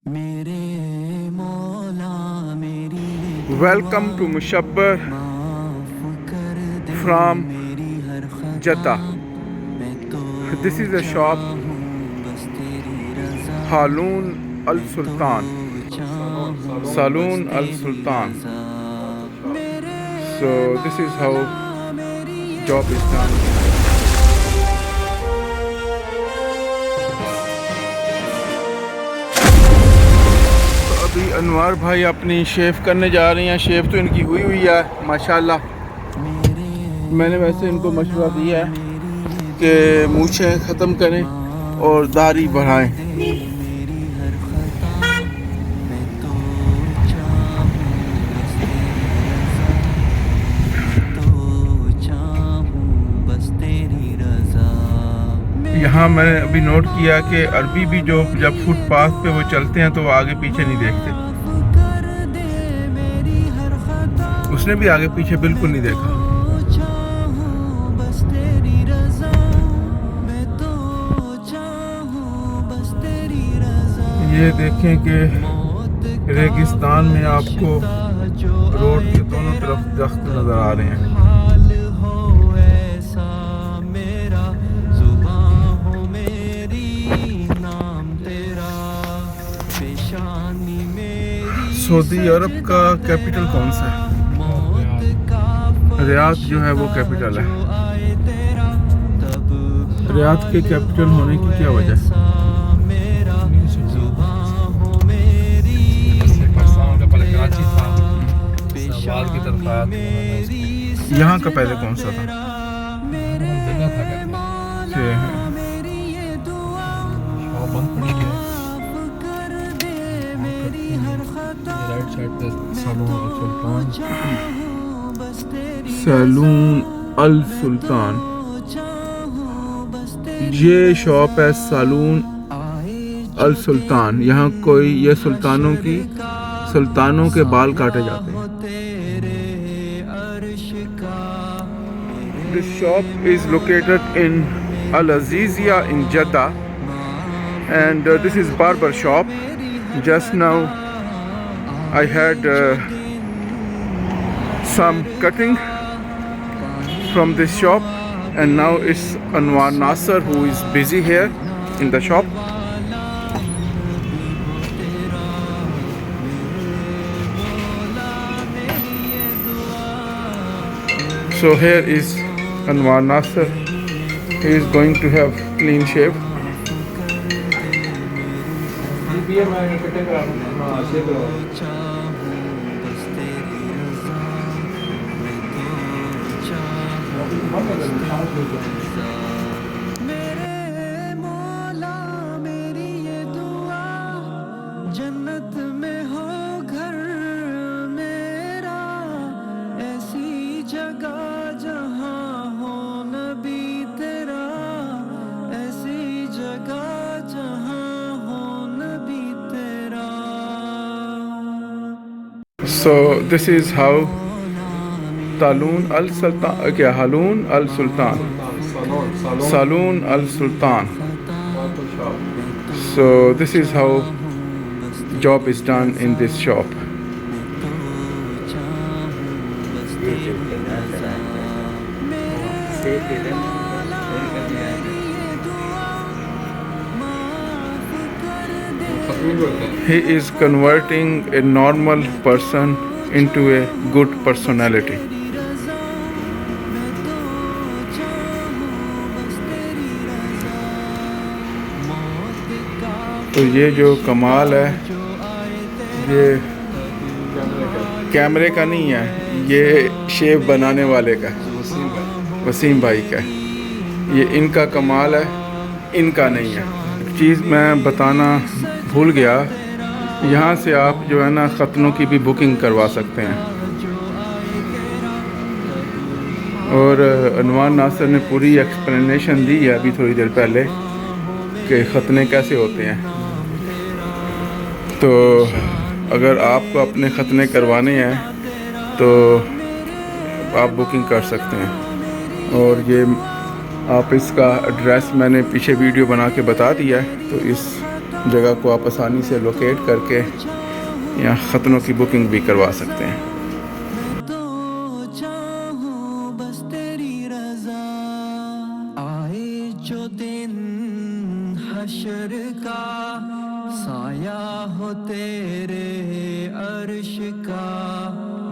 Welcome to Mushabbar from Jeddah. This is a shop, Haloon Al Sultan. Saloon Al Sultan. So this is how job is done. अभी अनवार भाई अपनी शेव करने जा रहे हैं। शेव तो इनकी हुई है माशाल्लाह। मैंने वैसे इनको मशवरा दिया है कि मूछें ख़त्म करें और दाढ़ी बढ़ाएं। यहाँ मैंने अभी नोट किया कि अरबी भी जो जब फुटपाथ पे वो चलते हैं तो वो आगे पीछे नहीं देखते। उसने भी आगे पीछे बिल्कुल नहीं देखा। ये देखें कि रेगिस्तान में आपको रोड के दोनों तरफ दरख्त नज़र आ रहे हैं। सऊदी अरब का कैपिटल कौन सा है? रियाद जो है वो कैपिटल है। रियाद के कैपिटल होने की क्या वजह है? यहाँ का पहले कौन सा था? सैलून अल सुल्तान। ये शॉप है सैलून अल सुल्तान। यहाँ कोई ये सुल्तानों के बाल काटे जाते हैं। This shop is located in Aziziya in Jeddah, and this is barber shop. Just now I had some cutting from this shop, and now it's Anwar Nasser who is busy here in the shop. So here is Anwar Nasser. He is going to have clean shave. जन्नत में हो घर मेरा, ऐसी जगह जहां हो नबी तेरा, ऐसी जगह जहां हो नबी तेरा। So this is how Saloon Al Sultan, क्या Haloon Al Sultan, Saloon Al Sultan. So this is how job is done in this shop. He is converting a normal person into a good personality. तो ये जो कमाल है ये कैमरे का नहीं है, ये शेव बनाने वाले का, वसीम भाई का। ये इनका कमाल है, इनका नहीं है। चीज़ मैं बताना भूल गया, यहाँ से आप जो है ना ख़त्नों की भी बुकिंग करवा सकते हैं। और अनवार नासिर ने पूरी एक्सप्लेनेशन दी है अभी थोड़ी देर पहले कि ख़त्ने कैसे होते हैं। तो अगर आपको अपने ख़त्ने करवाने हैं तो आप बुकिंग कर सकते हैं। और ये आप इसका एड्रेस मैंने पीछे वीडियो बना के बता दिया है, तो इस जगह को आप आसानी से लोकेट करके यहाँ ख़तनों की बुकिंग भी करवा सकते हैं। तो चाहूं बस तेरी रज़ा, आए जो दिन हशर का, साया हो तेरे अर्श का,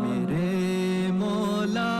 मेरे मौला